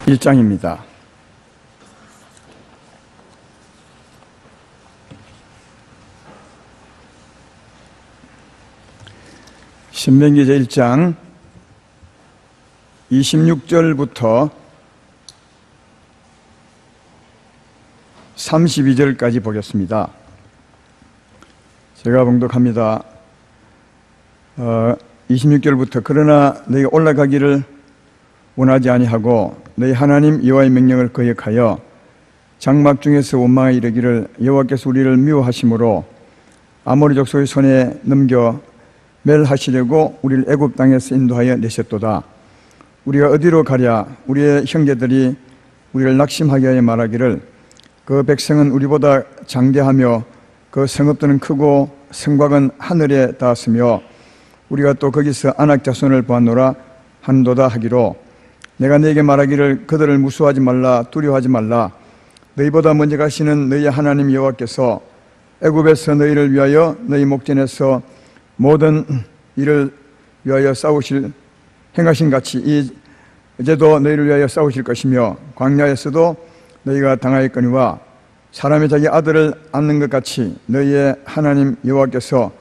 1장입니다. 신명기 제1장 26절부터 32절까지 보겠습니다. 제가 봉독합니다. 26절부터 그러나 너희가 올라가기를 원하지 아니하고 너희 하나님 여호와의 명령을 거역하여 장막 중에서 원망에 이르기를 여호와께서 우리를 미워하심으로 아모리 족속의 손에 넘겨 멸하시려고 우리를 애굽 땅에서 인도하여 내셨도다. 우리가 어디로 가랴? 우리의 형제들이 우리를 낙심하게 하여 말하기를 그 백성은 우리보다 장대하며 그 성읍들은 크고 성곽은 하늘에 닿았으며 우리가 또 거기서 아낙 자손을 보았노라 한도다 하기로 내가 너에게 말하기를 그들을 무수하지 말라 두려워하지 말라. 너희보다 먼저 가시는 너희 하나님 여호와께서 애굽에서 너희를 위하여 너희 목전에서 모든 일을 위하여 행하신 같이 이제도 너희를 위하여 싸우실 것이며 광야에서도 너희가 당하였거니와 사람이 자기 아들을 안는 것 같이 너희의 하나님 여호와께서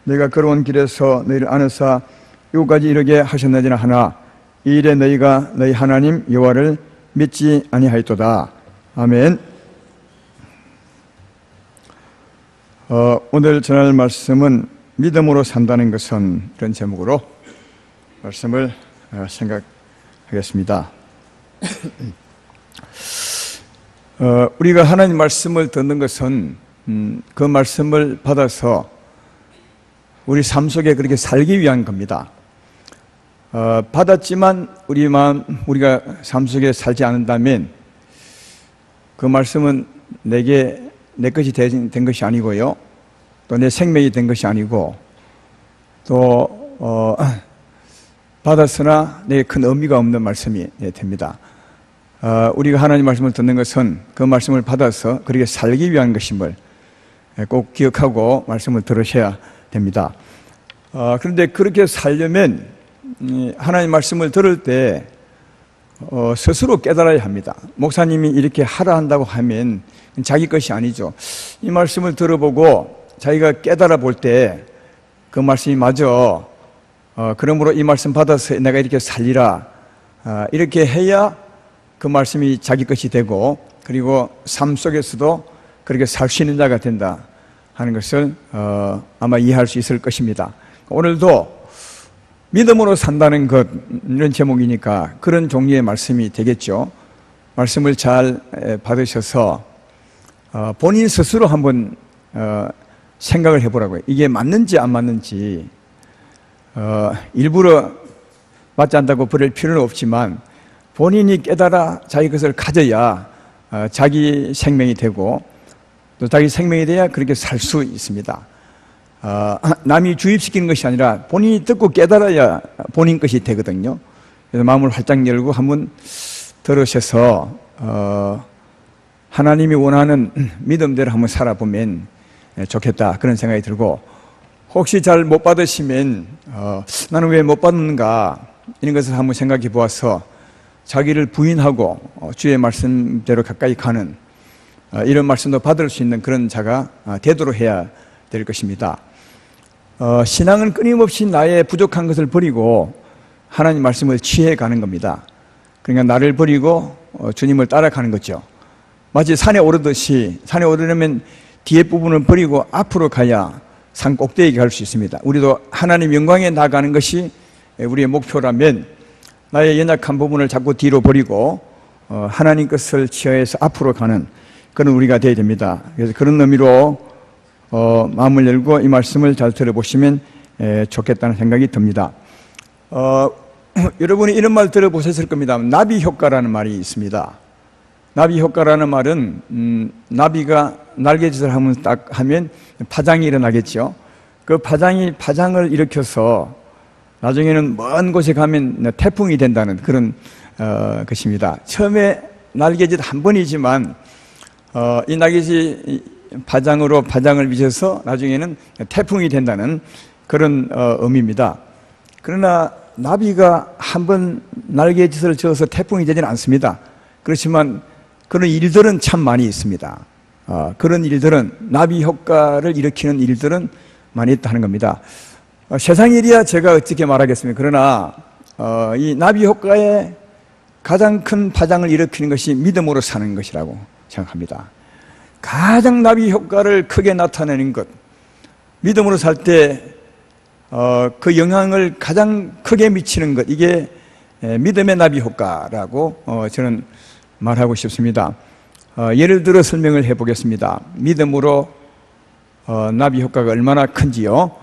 너희가 걸어온 길에서 너희를 안으사 이곳까지 이르게 하셨나이다 하나 이 일에 너희가 너희 하나님 여호와를 믿지 아니하였도다. 아멘. 오늘 전할 말씀은 믿음으로 산다는 것은 이런 제목으로 말씀을 생각하겠습니다. 우리가 하나님 말씀을 듣는 것은 그 말씀을 받아서 우리 삶 속에 그렇게 살기 위한 겁니다. 받았지만 우리가 삶 속에 살지 않는다면 그 말씀은 내 것이 된 것이 아니고요, 또 내 생명이 된 것이 아니고, 또 받았으나 내게 큰 의미가 없는 말씀이 됩니다. 우리가 하나님 말씀을 듣는 것은 그 말씀을 받아서 그렇게 살기 위한 것임을 꼭 기억하고 말씀을 들으셔야 됩니다. 그런데 그렇게 살려면 하나님 말씀을 들을 때 스스로 깨달아야 합니다. 목사님이 이렇게 하라 한다고 하면 자기 것이 아니죠. 이 말씀을 들어보고 자기가 깨달아 볼 때 그 말씀이 맞아. 그러므로 이 말씀 받아서 내가 이렇게 살리라. 이렇게 해야 그 말씀이 자기 것이 되고, 그리고 삶 속에서도 그렇게 살 수 있는 자가 된다 하는 것을 아마 이해할 수 있을 것입니다. 오늘도 믿음으로 산다는 것, 이런 제목이니까 그런 종류의 말씀이 되겠죠. 말씀을 잘 받으셔서 본인 스스로 한번 생각을 해보라고요. 이게 맞는지 안 맞는지. 일부러 맞지 않다고 버릴 필요는 없지만 본인이 깨달아 자기 것을 가져야 자기 생명이 되고, 또 자기 생명이 돼야 그렇게 살 수 있습니다. 남이 주입시키는 것이 아니라 본인이 듣고 깨달아야 본인 것이 되거든요. 그래서 마음을 활짝 열고 한번 들으셔서 하나님이 원하는 믿음대로 한번 살아보면 좋겠다, 그런 생각이 들고, 혹시 잘 못 받으시면 나는 왜 못 받는가, 이런 것을 한번 생각해 보아서 자기를 부인하고 주의 말씀대로 가까이 가는 이런 말씀도 받을 수 있는 그런 자가 되도록 해야 될 것입니다. 신앙은 끊임없이 나의 부족한 것을 버리고 하나님 말씀을 취해 가는 겁니다. 그러니까 나를 버리고 주님을 따라가는 거죠. 마치 산에 오르듯이, 산에 오르려면 뒤에 부분을 버리고 앞으로 가야 산 꼭대기에 갈 수 있습니다. 우리도 하나님 영광에 나가는 것이 우리의 목표라면 나의 연약한 부분을 자꾸 뒤로 버리고 하나님 것을 취하해서 앞으로 가는 그런 우리가 되어야 됩니다. 그래서 그런 의미로 마음을 열고 이 말씀을 잘 들어보시면 좋겠다는 생각이 듭니다. 여러분이 이런 말 들어보셨을 겁니다. 나비 효과라는 말이 있습니다. 나비 효과라는 말은 나비가 날개짓을 하면 파장이 일어나겠죠. 그 파장이 파장을 일으켜서 나중에는 먼 곳에 가면 태풍이 된다는 그런 것입니다. 처음에 날개짓 한 번이지만 이 날개짓 파장으로 파장을 미쳐서 나중에는 태풍이 된다는 그런 의미입니다. 그러나 나비가 한 번 날개짓을 지어서 태풍이 되지는 않습니다. 그렇지만 그런 일들은 참 많이 있습니다. 그런 일들은, 나비 효과를 일으키는 일들은 많이 있다는 겁니다. 세상 일이야 제가 어떻게 말하겠습니까? 그러나 이 나비 효과의 가장 큰 파장을 일으키는 것이 믿음으로 사는 것이라고 생각합니다. 가장 나비 효과를 크게 나타내는 것, 믿음으로 살 때 그 영향을 가장 크게 미치는 것, 이게 믿음의 나비 효과라고 저는 말하고 싶습니다. 예를 들어 설명을 해보겠습니다. 믿음으로 나비 효과가 얼마나 큰지요.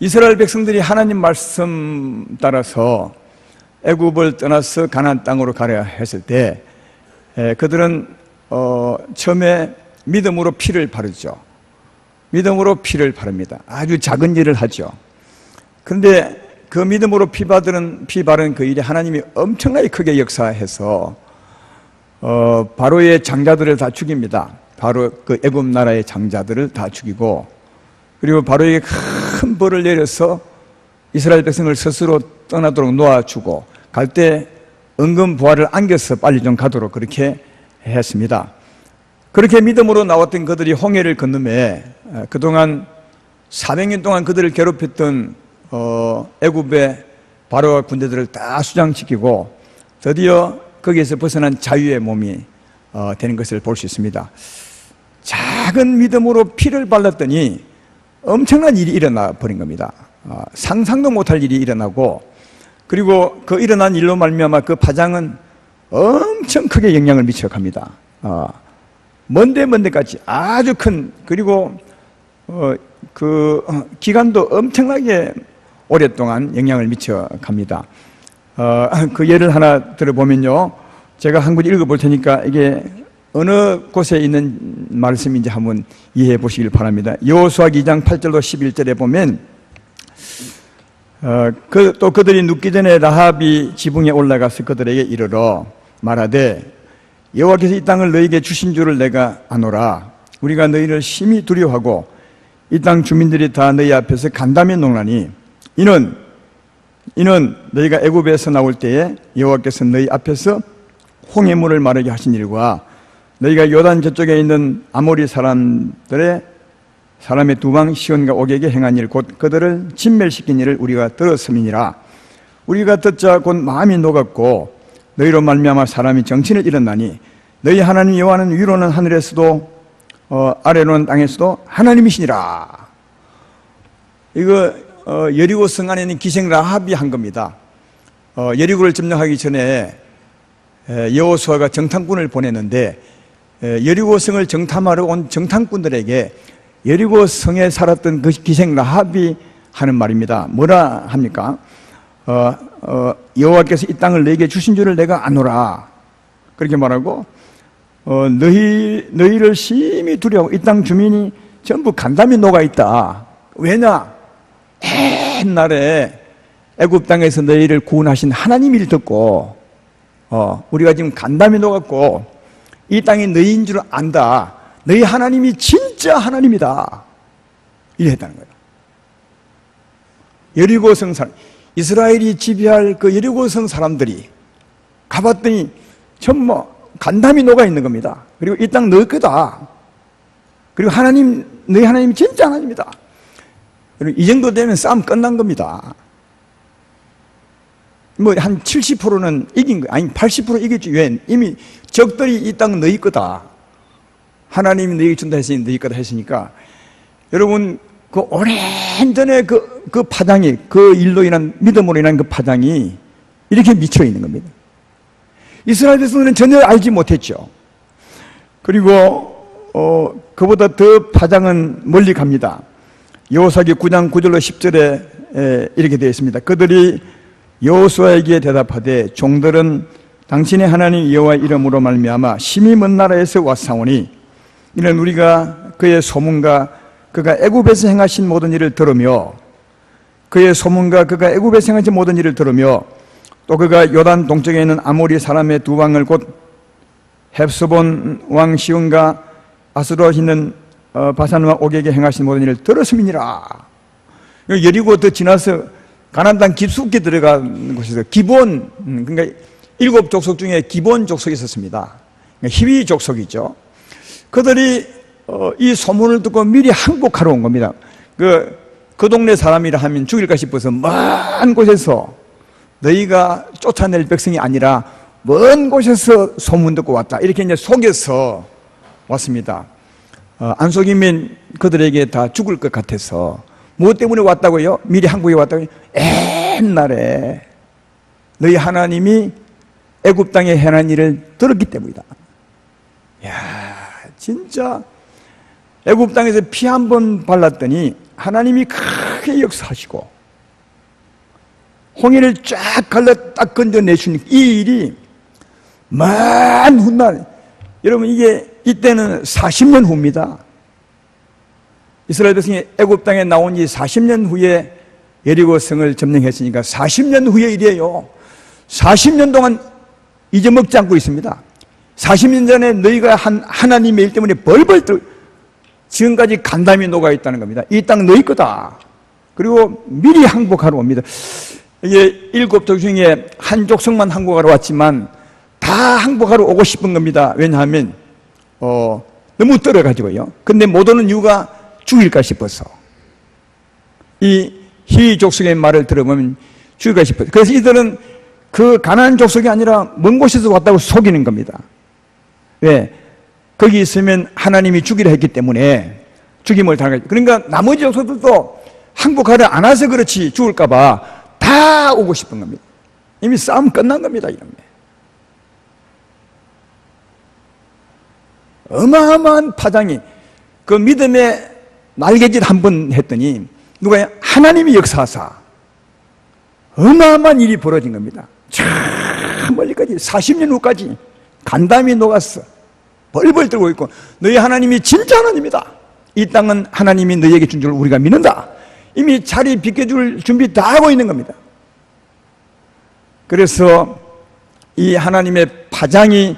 이스라엘 백성들이 하나님 말씀 따라서 애굽을 떠나서 가나안 땅으로 가려 했을 때 그들은 처음에 믿음으로 피를 바르죠. 믿음으로 피를 바릅니다. 아주 작은 일을 하죠. 그런데 그 믿음으로 피 바른 그 일이 하나님이 엄청나게 크게 역사해서 바로의 장자들을 다 죽입니다. 바로 그 애굽 나라의 장자들을 다 죽이고, 그리고 바로에게 큰 벌을 내려서 이스라엘 백성을 스스로 떠나도록 놓아주고, 갈 때 은금 부하를 안겨서 빨리 좀 가도록 그렇게 했습니다. 그렇게 믿음으로 나왔던 그들이 홍해를 건너매 그동안 400년 동안 그들을 괴롭혔던 애굽의 바로와 군대들을 다 수장시키고 드디어 거기에서 벗어난 자유의 몸이 되는 것을 볼 수 있습니다. 작은 믿음으로 피를 발랐더니 엄청난 일이 일어나 버린 겁니다. 상상도 못할 일이 일어나고, 그리고 그 일어난 일로 말미암아 그 파장은 엄청 크게 영향을 미쳐갑니다. 먼 데까지 아주 큰, 그리고 그 기간도 엄청나게 오랫동안 영향을 미쳐갑니다. 그 예를 하나 들어보면요, 제가 한 군 읽어볼 테니까 이게 어느 곳에 있는 말씀인지 한번 이해해 보시길 바랍니다. 여호수아 2장 8절로 11절에 보면 또 그들이 눕기 전에 라합이 지붕에 올라가서 그들에게 이르러 말하되 여호와께서 이 땅을 너희에게 주신 줄을 내가 아노라. 우리가 너희를 심히 두려워하고 이 땅 주민들이 다 너희 앞에서 간담이 농나니 이는 너희가 애굽에서 나올 때에 여호와께서 너희 앞에서 홍해물을 마르게 하신 일과 너희가 요단 저쪽에 있는 아모리 사람의 두방 시온과 옥에게 행한 일, 곧 그들을 진멸시킨 일을 우리가 들었음이니라. 우리가 듣자 곧 마음이 녹았고 너희로 말미암아 사람이 정신을 잃었나니 너희 하나님 여호와는 위로는 하늘에서도 아래로는 땅에서도 하나님이시니라. 이거 여리고 성 안에 있는 기생 라합이 한 겁니다. 여리고를 점령하기 전에 여호수아가 정탐꾼을 보냈는데 여리고 성을 정탐하러 온 정탐꾼들에게 여리고 성에 살았던 그 기생 라합이 하는 말입니다. 뭐라 합니까? 여호와께서 이 땅을 너희에게 주신 줄을 내가 아노라. 그렇게 말하고 너희를 심히 두려워하고 이 땅 주민이 전부 간담이 녹아있다. 왜냐? 옛날에 애굽 땅에서 너희를 구원하신 하나님 일 듣고 우리가 지금 간담이 녹았고 이 땅이 너희인 줄 안다. 너희 하나님이 진짜 하나님이다. 이래 했다는 거예요. 여리고성 사람, 이스라엘이 지배할 그 여리고성 사람들이 가봤더니 전부 간담이 녹아 있는 겁니다. 그리고 이 땅 너희 거다. 그리고 너희 하나님이 진짜 하나님이다. 그리고 이 정도 되면 싸움 끝난 겁니다. 뭐 한 70%는 이긴 거예요. 아니 80% 이겼지. 왜? 이미 적들이 이 땅 너희 거다. 하나님이 너희에게 준다 했으니 너희 거다 했으니까, 여러분 그 오랜 전에 그 파장이, 그 일로 인한, 믿음으로 인한 그 파장이 이렇게 미쳐 있는 겁니다. 이스라엘 백성들은 전혀 알지 못했죠. 그리고 그보다 더 파장은 멀리 갑니다. 여호수아기 9장 9절로 10절에 이렇게 되어 있습니다. 그들이 여호수아에게 대답하되 종들은 당신의 하나님 여호와의 이름으로 말미암아 심히 먼 나라에서 왔사오니 이는 우리가 그의 소문과 그가 애굽에서 행하신 모든 일을 들으며 또 그가 요단 동쪽에 있는 아모리 사람의 두 왕을 곧 헵스본 왕 시온과 아스롯 있는 바산 왕 옥에게 행하신 모든 일을 들었음이니라. 여리고 더 지나서 가나안 땅 깊숙이 들어간 곳에서 기본, 그러니까 일곱 족속 중에 기본 족속이 있었습니다. 희위 족속이죠. 그들이 이 소문을 듣고 미리 항복하러 온 겁니다. 그 동네 사람이라 하면 죽일까 싶어서 먼 곳에서, 너희가 쫓아낼 백성이 아니라 먼 곳에서 소문 듣고 왔다, 이렇게 이제 속여서 왔습니다. 안 속이면 그들에게 다 죽을 것 같아서. 무엇 때문에 왔다고요? 미리 항복해 왔다고요? 옛날에 너희 하나님이 애굽 땅에 행한 일을 들었기 때문이다. 야, 진짜 애굽 땅에서 피 한 번 발랐더니 하나님이 크게 역사하시고 홍해를 쫙 갈라 딱 건져내시는 이 일이 먼 훗날, 여러분 이때는 40년 후입니다. 이스라엘 백성이 애굽 땅에 나온 지 40년 후에 여리고 성을 점령했으니까 40년 후의 일이에요. 40년 동안 잊어먹지 않고 있습니다. 40년 전에 너희가 한 하나님의 일 때문에 벌벌 떨, 지금까지 간담이 녹아있다는 겁니다. 이 땅 너희 거다. 그리고 미리 항복하러 옵니다. 이게 일곱 족 중에 한 족속만 항복하러 왔지만 다 항복하러 오고 싶은 겁니다. 왜냐하면 너무 떨어가지고요. 근데 못 오는 이유가 죽일까 싶어서. 이 희위 족속의 말을 들어보면 죽일까 싶어서. 그래서 이들은 그 가나안 족속이 아니라 먼 곳에서 왔다고 속이는 겁니다. 왜? 거기 있으면 하나님이 죽이라 했기 때문에 죽임을 당하겠죠. 그러니까 나머지 족속들도 항복하려 안 와서 그렇지 죽을까봐 다 오고 싶은 겁니다. 이미 싸움 끝난 겁니다. 이런 게 어마어마한 파장이, 그 믿음의 날개짓 한 번 했더니 누가 하나님이 역사하사 어마어마한 일이 벌어진 겁니다. 저 멀리까지 40년 후까지 간담이 녹았어. 벌벌 떨고 있고, 너희 하나님이 진짜 하나님이다. 이 땅은 하나님이 너희에게 준 줄 우리가 믿는다. 이미 자리 비켜줄 준비 다 하고 있는 겁니다. 그래서 이 하나님의 파장이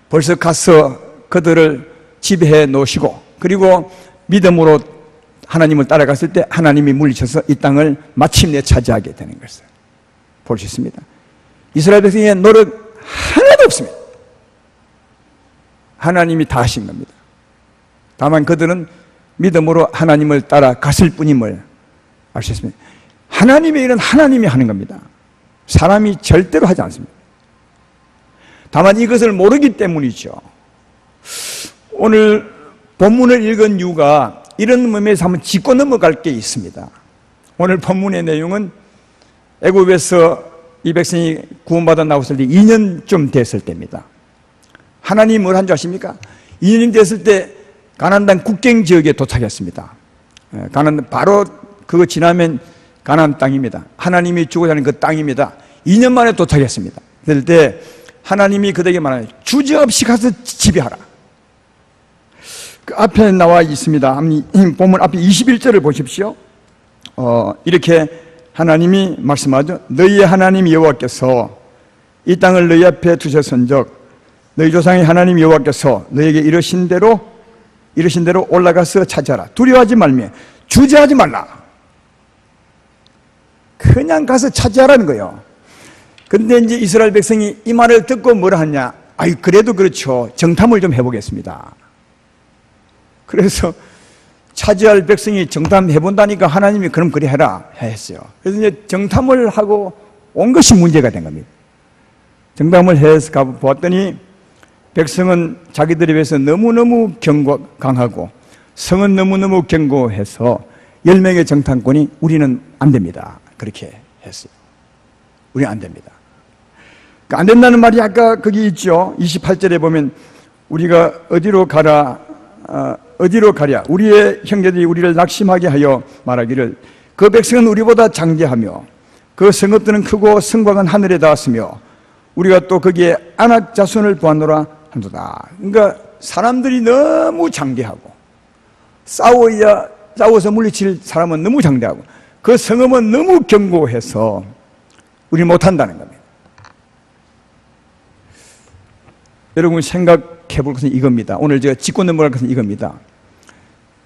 벌써 가서 그들을 지배해 놓으시고, 그리고 믿음으로 하나님을 따라갔을 때 하나님이 물리쳐서 이 땅을 마침내 차지하게 되는 것을 볼 수 있습니다. 이스라엘 백성의 노력 하나도 없습니다. 하나님이 다 하신 겁니다. 다만 그들은 믿음으로 하나님을 따라갔을 뿐임을 알 수 있습니다. 하나님의 일은 하나님이 하는 겁니다. 사람이 절대로 하지 않습니다. 다만 이것을 모르기 때문이죠. 오늘 본문을 읽은 이유가 이런 의미에서 한번 짚고 넘어갈 게 있습니다. 오늘 본문의 내용은 애굽에서 이 백성이 구원받아 나왔을 때 2년쯤 됐을 때입니다. 하나님이 뭘 한 줄 아십니까? 2년이 됐을 때 가나안 땅 국경 지역에 도착했습니다. 가나안, 바로 그거 지나면 가나안 땅입니다. 하나님이 주고자 하는 그 땅입니다. 2년 만에 도착했습니다. 그럴 때 하나님이 그들에게 말하는, 주저없이 가서 지배하라. 그 앞에 나와 있습니다. 본문 앞에 21절을 보십시오. 이렇게 하나님이 말씀하죠. 너희의 하나님 여호와께서 이 땅을 너희 앞에 두셨은즉 너희 조상의 하나님 여호와께서 너희에게 이르신 대로 올라가서 차지하라. 두려워하지 말며 주저하지 말라. 그냥 가서 차지하라는 거예요. 근데 이제 이스라엘 백성이 이 말을 듣고 뭐라 하냐? 아이, 그래도 그렇죠. 정탐을 좀 해보겠습니다. 그래서 차지할 백성이 정탐해본다니까 하나님이 그럼 그래 해라 했어요. 그래서 이제 정탐을 하고 온 것이 문제가 된 겁니다. 정탐을 해서 가보았더니 백성은 자기들에 비해서 너무너무 강하고 성은 너무너무 견고해서 10명의 정탐꾼이 우리는 안 됩니다. 그렇게 했어요. 우리는 안 됩니다. 안 된다는 말이 아까 거기 있죠. 28절에 보면 우리가 어디로 가랴 우리의 형제들이 우리를 낙심하게 하여 말하기를 그 백성은 우리보다 장대하며 그 성읍들은 크고 성곽은 하늘에 닿았으며 우리가 또 거기에 아낙 자손을 보았노라 한도다. 그러니까 사람들이 너무 장대하고 싸워서 물리칠 사람은 너무 장대하고 그 성읍은 너무 견고해서 우리 못한다는 겁니다. 여러분 생각해 볼 것은 이겁니다. 오늘 제가 짚고 넘어갈 것은 이겁니다.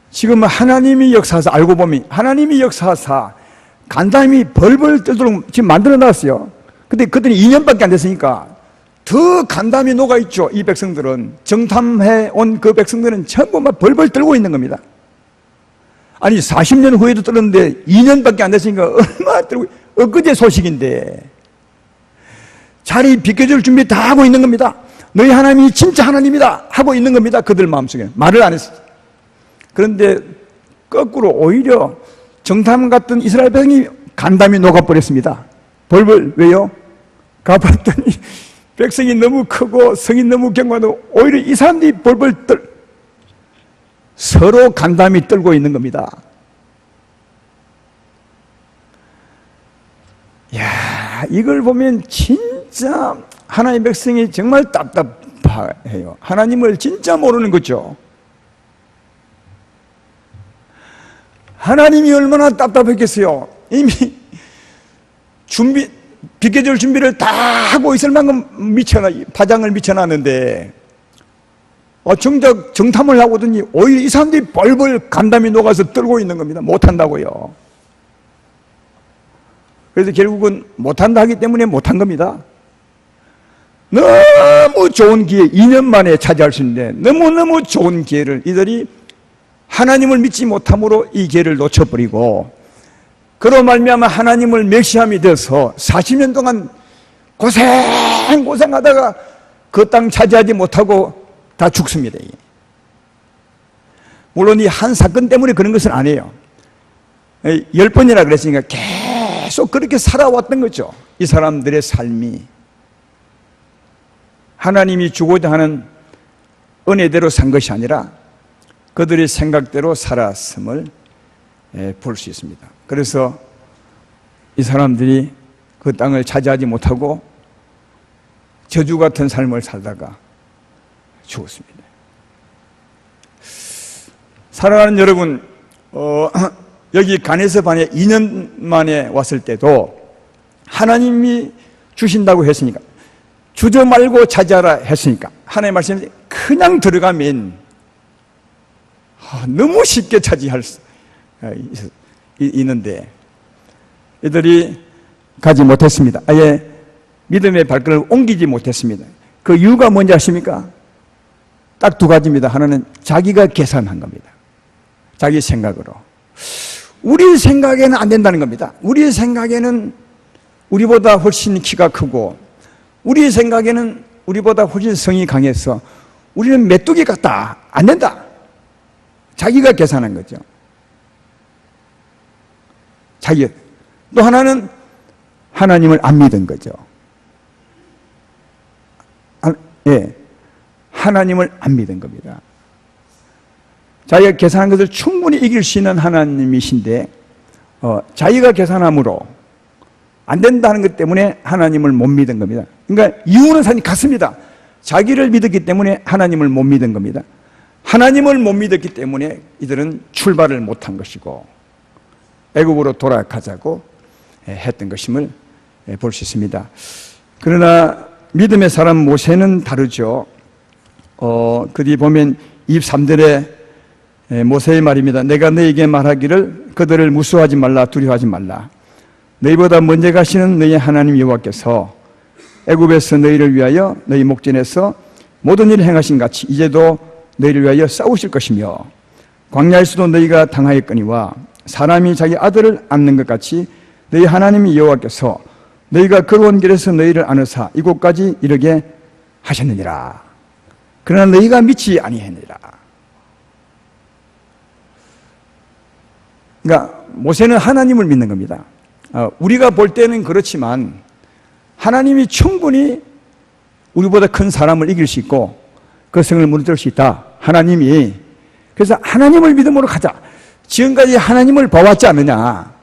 지금 하나님이 역사하사, 알고 보면 하나님이 역사하사 간담이 벌벌 떨도록 지금 만들어 놨어요. 근데 그들이 2년밖에 안 됐으니까 더 간담이 녹아있죠. 이 백성들은, 정탐해 온 그 백성들은 전부 막 벌벌 떨고 있는 겁니다. 아니 40년 후에도 떨었는데 2년밖에 안 됐으니까 얼마나 떨고, 엊그제 소식인데 자리 비켜줄 준비 다 하고 있는 겁니다. 너희 하나님이 진짜 하나님이다 하고 있는 겁니다. 그들 마음속에 말을 안 했어요. 그런데 거꾸로 오히려 정탐 같은 이스라엘 백성이 간담이 녹아버렸습니다. 벌벌. 왜요? 가봤더니 백성이 너무 크고 성이 너무 경고하고 오히려 이 사람들이 벌벌 떨, 서로 간담이 떨고 있는 겁니다. 야, 이걸 보면 진짜 하나님의 백성이 정말 답답해요. 하나님을 진짜 모르는 거죠. 하나님이 얼마나 답답했겠어요. 이미 비켜줄 준비를 다 하고 있을 만큼 파장을 미쳐놨는데 정작 정탐을 하고더니 오히려 이 사람들이 벌벌 간담이 녹아서 떨고 있는 겁니다. 못한다고요. 그래서 결국은 못한다 하기 때문에 못한 겁니다. 너무 좋은 기회, 2년 만에 차지할 수 있는데 너무너무 좋은 기회를 이들이 하나님을 믿지 못함으로 이 기회를 놓쳐버리고, 그로 말미암아 하나님을 멸시함이 돼서 40년 동안 고생하다가 그 땅 차지하지 못하고 다 죽습니다. 물론 이 한 사건 때문에 그런 것은 아니에요. 10번이나 그랬으니까 계속 그렇게 살아왔던 거죠. 이 사람들의 삶이 하나님이 주고자 하는 은혜대로 산 것이 아니라 그들의 생각대로 살았음을 볼 수 있습니다. 그래서 이 사람들이 그 땅을 차지하지 못하고 저주 같은 삶을 살다가 죽었습니다. 사랑하는 여러분, 여기 가네스반에 2년 만에 왔을 때도 하나님이 주신다고 했으니까, 주저 말고 차지하라 했으니까, 하나님의 말씀이 그냥 들어가면 너무 쉽게 차지할 수 있는데 이들이 가지 못했습니다. 아예 믿음의 발걸음을 옮기지 못했습니다. 그 이유가 뭔지 아십니까? 딱 두 가지입니다. 하나는 자기가 계산한 겁니다. 자기 생각으로. 우리 생각에는 안 된다는 겁니다. 우리 생각에는 우리보다 훨씬 키가 크고, 우리 생각에는 우리보다 훨씬 성이 강해서 우리는 메뚜기 같다, 안 된다. 자기가 계산한 거죠. 자기. 또 하나는 하나님을 안 믿은 거죠. 하나님을 안 믿은 겁니다. 자기가 계산한 것을 충분히 이길 수 있는 하나님이신데 자기가 계산함으로 안 된다는 것 때문에 하나님을 못 믿은 겁니다. 그러니까 이유는 사실 같습니다. 자기를 믿었기 때문에 하나님을 못 믿은 겁니다. 하나님을 못 믿었기 때문에 이들은 출발을 못한 것이고 애굽으로 돌아가자고 했던 것임을 볼 수 있습니다. 그러나 믿음의 사람 모세는 다르죠. 그뒤 보면 23절에 모세의 말입니다. 내가 너에게 말하기를 그들을 무수하지 말라, 두려워하지 말라. 너희보다 먼저 가시는 너희 하나님 여호와께서 애굽에서 너희를 위하여 너희 목전에서 모든 일을 행하신 같이 이제도 너희를 위하여 싸우실 것이며, 광야에서도 너희가 당하였거니와 사람이 자기 아들을 안는 것 같이 너희 하나님 여호와께서 너희가 걸어온 길에서 너희를 안으사 이곳까지 이르게 하셨느니라. 그러나 너희가 믿지 아니하느니라. 그러니까 모세는 하나님을 믿는 겁니다. 우리가 볼 때는 그렇지만 하나님이 충분히 우리보다 큰 사람을 이길 수 있고 그 성을 무너뜨릴 수 있다. 하나님이. 그래서 하나님을 믿음으로 가자. 지금까지 하나님을 봐왔지 않느냐.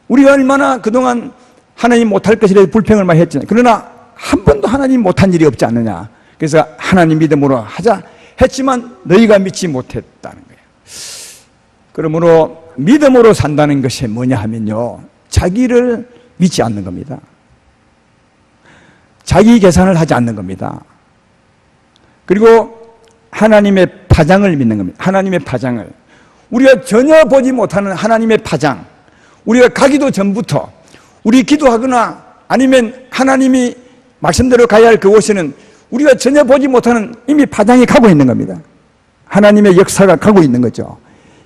우리가 얼마나 그동안 하나님 못할 것이라 불평을 많이 했잖아요. 그러나 한 번도 하나님 못한 일이 없지 않느냐. 그래서 하나님 믿음으로 하자 했지만 너희가 믿지 못했다는 거예요. 그러므로 믿음으로 산다는 것이 뭐냐 하면요, 자기를 믿지 않는 겁니다. 자기 계산을 하지 않는 겁니다. 그리고 하나님의 파장을 믿는 겁니다. 하나님의 파장을. 우리가 전혀 보지 못하는 하나님의 파장. 우리가 가기도 전부터 우리 기도하거나 아니면 하나님이 말씀대로 가야 할 그곳에는 우리가 전혀 보지 못하는 이미 파장이 가고 있는 겁니다. 하나님의 역사가 가고 있는 거죠.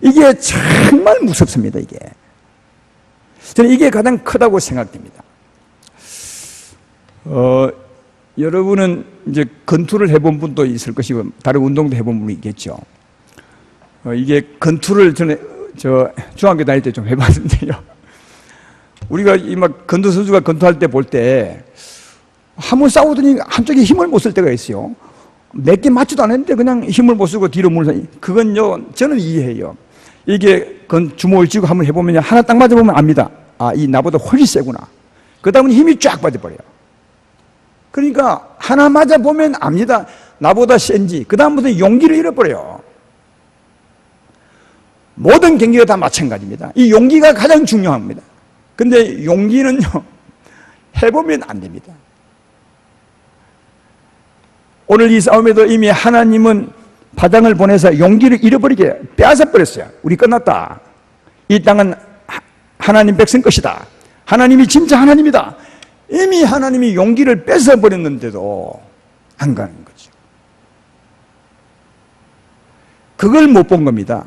이게 정말 무섭습니다. 이게 저는 이게 가장 크다고 생각됩니다. 여러분은 이제 건투를 해본 분도 있을 것이고 다른 운동도 해본 분이 있겠죠. 이게 건투를 저는 중학교 다닐 때 좀 해봤는데요. 우리가 이 막 건투 선수가 건투할 때 볼 때 한번 싸우더니 한쪽에 힘을 못 쓸 때가 있어요. 몇 개 맞지도 않았는데 그냥 힘을 못 쓰고 뒤로 물러서. 그건요, 저는 이해해요. 이게 주먹을 쥐고 한번 해보면 하나 딱 맞아보면 압니다. 아, 이 나보다 훨씬 세구나. 그 다음은 힘이 쫙 빠져버려요. 그러니까 하나 맞아보면 압니다. 나보다 센지. 그 다음부터 용기를 잃어버려요. 모든 경기가 다 마찬가지입니다. 이 용기가 가장 중요합니다. 근데 용기는요, 해보면 안 됩니다. 오늘 이 싸움에도 이미 하나님은 파장을 보내서 용기를 잃어버리게 빼앗아버렸어요. 우리 끝났다. 이 땅은 하나님 백성 것이다. 하나님이 진짜 하나님이다. 이미 하나님이 용기를 뺏어버렸는데도 안 가는 거죠. 그걸 못 본 겁니다.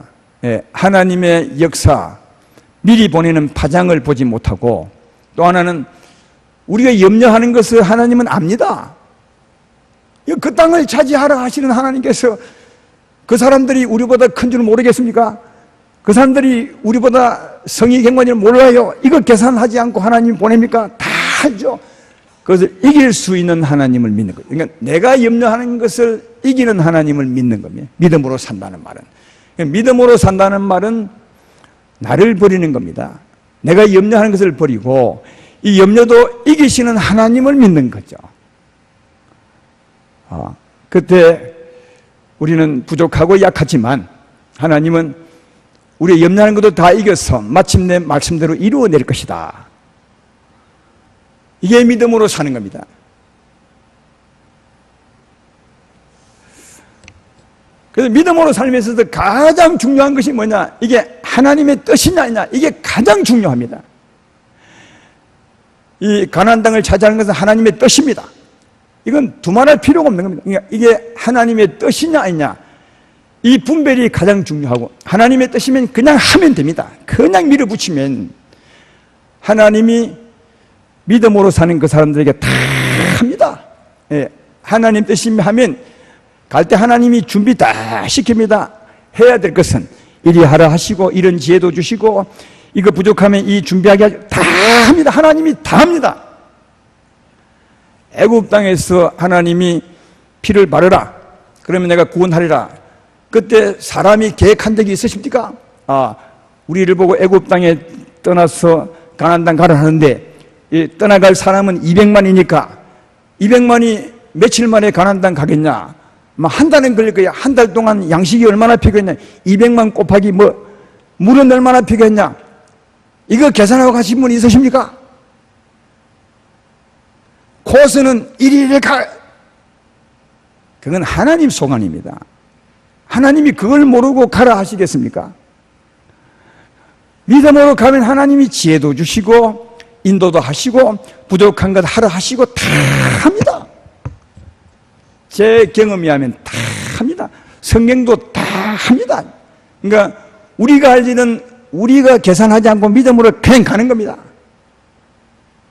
하나님의 역사, 미리 보내는 파장을 보지 못하고, 또 하나는 우리가 염려하는 것을 하나님은 압니다. 그 땅을 차지하라 하시는 하나님께서 그 사람들이 우리보다 큰 줄 모르겠습니까? 그 사람들이 우리보다 성의 경관을 몰라요. 이거 계산하지 않고 하나님 보냅니까? 다 알죠. 그것을 이길 수 있는 하나님을 믿는 거예요. 그러니까 내가 염려하는 것을 이기는 하나님을 믿는 겁니다. 믿음으로 산다는 말은. 믿음으로 산다는 말은 나를 버리는 겁니다. 내가 염려하는 것을 버리고 이 염려도 이기시는 하나님을 믿는 거죠. 그때 우리는 부족하고 약하지만 하나님은 우리의 염려하는 것도 다 이겨서 마침내 말씀대로 이루어낼 것이다. 이게 믿음으로 사는 겁니다. 그래서 믿음으로 살면서도 가장 중요한 것이 뭐냐? 이게 하나님의 뜻이냐 아니냐? 이게 가장 중요합니다. 이 가나안 땅을 차지하는 것은 하나님의 뜻입니다. 이건 두말할 필요가 없는 겁니다. 그러니까 이게 하나님의 뜻이냐 아니냐? 이 분별이 가장 중요하고, 하나님의 뜻이면 그냥 하면 됩니다. 그냥 밀어붙이면 하나님이 믿음으로 사는 그 사람들에게 다 합니다. 하나님 뜻이면 하면 갈 때 하나님이 준비 다 시킵니다. 해야 될 것은 이리 하라 하시고, 이런 지혜도 주시고, 이거 부족하면 이 준비하게 하시고, 다 합니다. 하나님이 다 합니다. 애굽 땅에서 하나님이 피를 바르라, 그러면 내가 구원하리라. 그때 사람이 계획한 적이 있으십니까? 우리를 보고 애굽 땅에 떠나서 가나안 땅 가라 하는데, 떠나갈 사람은 200만이니까 200만이 며칠 만에 가나안 땅 가겠냐? 한 달은 걸릴 거야. 한 달 동안 양식이 얼마나 필요했냐? 200만 곱하기 물은 얼마나 필요했냐? 이거 계산하고 가신 분 있으십니까? 코스는 이리를 가. 그건 하나님 소관입니다. 하나님이 그걸 모르고 가라 하시겠습니까? 믿음으로 가면 하나님이 지혜도 주시고 인도도 하시고 부족한 것 하라 하시고 다 합니다. 제 경험이 하면 다 합니다. 성경도 다 합니다. 그러니까 우리가 할 일은 우리가 계산하지 않고 믿음으로 그냥 가는 겁니다.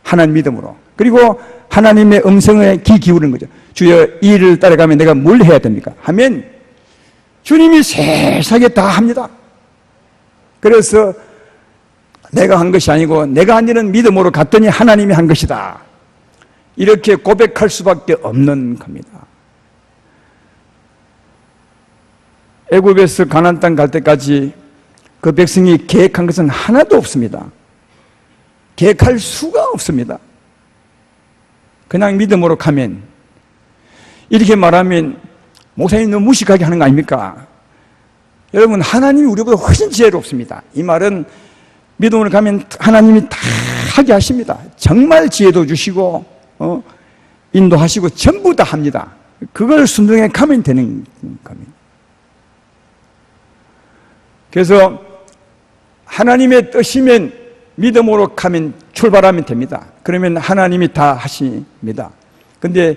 하나님 믿음으로. 그리고 하나님의 음성에 귀 기울이는 거죠. 주여, 이 일을 따라가면 내가 뭘 해야 됩니까? 하면 주님이 세세하게 다 합니다. 그래서 내가 한 것이 아니고 내가 한 일은 믿음으로 갔더니 하나님이 한 것이다. 이렇게 고백할 수밖에 없는 겁니다. 애굽에서 가나안 땅 갈 때까지 그 백성이 계획한 것은 하나도 없습니다. 계획할 수가 없습니다. 그냥 믿음으로 가면, 이렇게 말하면 목사님 너무 무식하게 하는 거 아닙니까? 여러분, 하나님이 우리보다 훨씬 지혜롭습니다. 이 말은 믿음으로 가면 하나님이 다 하게 하십니다. 정말 지혜도 주시고 인도하시고 전부 다 합니다. 그걸 순종해 가면 되는 겁니다. 그래서 하나님의 뜻이면 믿음으로 가면 출발하면 됩니다. 그러면 하나님이 다 하십니다. 근데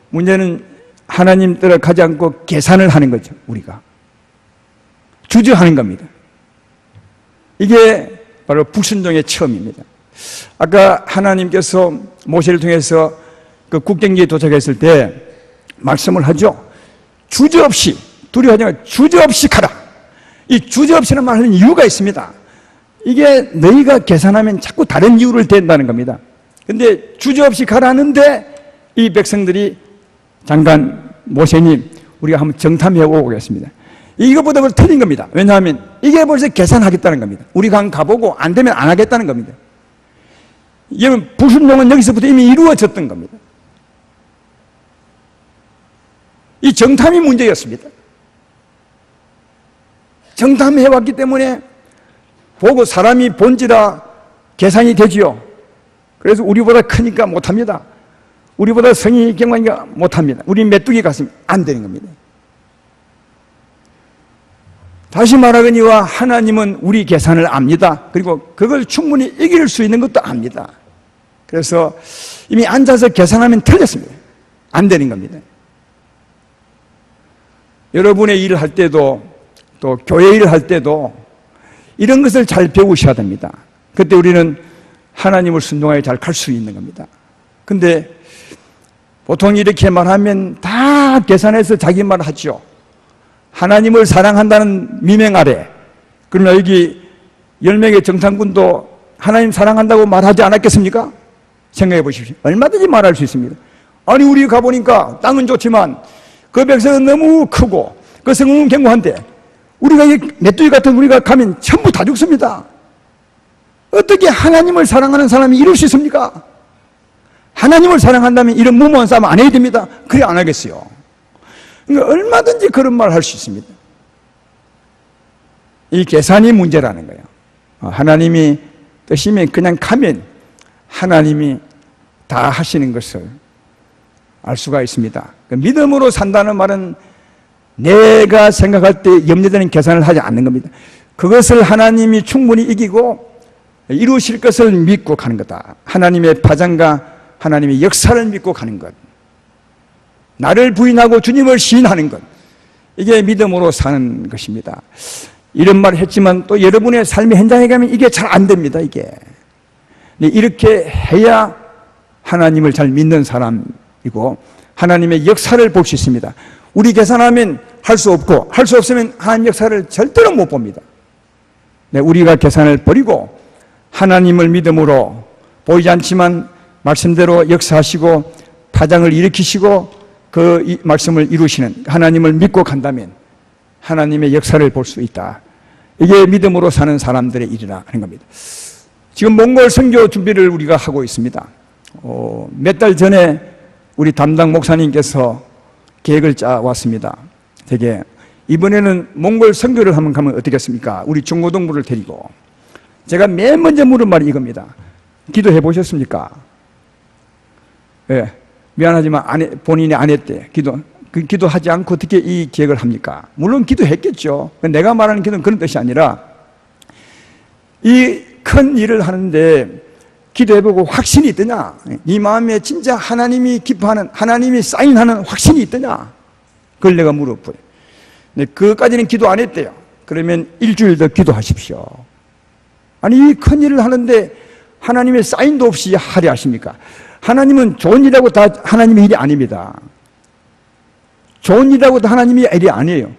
문제는 하나님 따라 가지 않고 계산을 하는 거죠. 우리가 주저하는 겁니다. 이게 바로 불순종의 처음입니다. 아까 하나님께서 모세를 통해서 그 국경지에 도착했을 때 말씀을 하죠. 주저없이, 두려워하지 말고 주저없이 가라. 이 주저없이는 말하는 이유가 있습니다. 이게 너희가 계산하면 자꾸 다른 이유를 댄다는 겁니다. 근데 주저없이 가라는데 이 백성들이 잠깐 모세님 우리가 한번 정탐해 오겠습니다. 이것보다 더 틀린 겁니다. 왜냐하면 이게 벌써 계산하겠다는 겁니다. 우리가 한번 가보고 안 되면 안 하겠다는 겁니다. 이게 불순종은 여기서부터 이미 이루어졌던 겁니다. 이 정탐이 문제였습니다. 정탐해왔기 때문에 보고 사람이 본지라 계산이 되지요. 그래서 우리보다 크니까 못합니다. 우리보다 성이 경관이니까 못합니다. 우리 메뚜기 같으면 안 되는 겁니다. 다시 말하거니와 하나님은 우리 계산을 압니다. 그리고 그걸 충분히 이길 수 있는 것도 압니다. 그래서 이미 앉아서 계산하면 틀렸습니다. 안 되는 겁니다. 여러분의 일을 할 때도 또 교회 일을 할 때도 이런 것을 잘 배우셔야 됩니다. 그때 우리는 하나님을 순종하여 잘 갈 수 있는 겁니다. 근데 보통 이렇게 말하면 다 계산해서 자기 말을 하죠. 하나님을 사랑한다는 미명 아래, 그러면 여기 10명의 정탐꾼도 하나님 사랑한다고 말하지 않았겠습니까? 생각해 보십시오. 얼마든지 말할 수 있습니다. 아니 우리 가보니까 땅은 좋지만 그 백성은 너무 크고 그 성은 견고한데 우리가 이 메뚜기 같은 우리가 가면 전부 다 죽습니다. 어떻게 하나님을 사랑하는 사람이 이럴 수 있습니까? 하나님을 사랑한다면 이런 무모한 싸움 안 해야 됩니다. 그래 안 하겠어요. 그러니까 얼마든지 그런 말을 할 수 있습니다. 이 계산이 문제라는 거예요. 하나님이 뜻이면 그냥 가면 하나님이 다 하시는 것을 알 수가 있습니다. 믿음으로 산다는 말은 내가 생각할 때 염려되는 계산을 하지 않는 겁니다. 그것을 하나님이 충분히 이기고 이루실 것을 믿고 가는 거다. 하나님의 파장과 하나님의 역사를 믿고 가는 것, 나를 부인하고 주님을 시인하는 것, 이게 믿음으로 사는 것입니다. 이런 말을 했지만 또 여러분의 삶의 현장에 가면 이게 잘 안 됩니다. 이게 이렇게 해야 하나님을 잘 믿는 사람이고 하나님의 역사를 볼 수 있습니다. 우리 계산하면 할 수 없고 할 수 없으면 하나님 역사를 절대로 못 봅니다. 우리가 계산을 버리고 하나님을 믿음으로 보이지 않지만 말씀대로 역사하시고 파장을 일으키시고 그 말씀을 이루시는 하나님을 믿고 간다면 하나님의 역사를 볼 수 있다. 이게 믿음으로 사는 사람들의 일이라 하는 겁니다. 지금 몽골 선교 준비를 우리가 하고 있습니다. 몇 달 전에 우리 담당 목사님께서 계획을 짜왔습니다. 되게 이번에는 몽골 선교를 한번 가면 어떻겠습니까? 우리 중고등부를 데리고. 제가 맨 먼저 물은 말이 이겁니다. 기도해 보셨습니까? 예, 미안하지만 본인이 안 했대. 기도하지 않고 어떻게 이 계획을 합니까? 물론 기도했겠죠. 내가 말하는 기도는 그런 뜻이 아니라 이 큰 일을 하는데 기도해보고 확신이 있더냐? 네 마음에 진짜 하나님이 기뻐하는, 하나님이 사인하는 확신이 있더냐? 그걸 내가 물었고요. 네, 그까지는 기도 안 했대요. 그러면 일주일 더 기도하십시오. 아니, 이 큰 일을 하는데 하나님의 사인도 없이 하려 하십니까? 하나님은 좋은 일이라고 다 하나님의 일이 아닙니다. 좋은 일이라고 다 하나님의 일이 아니에요.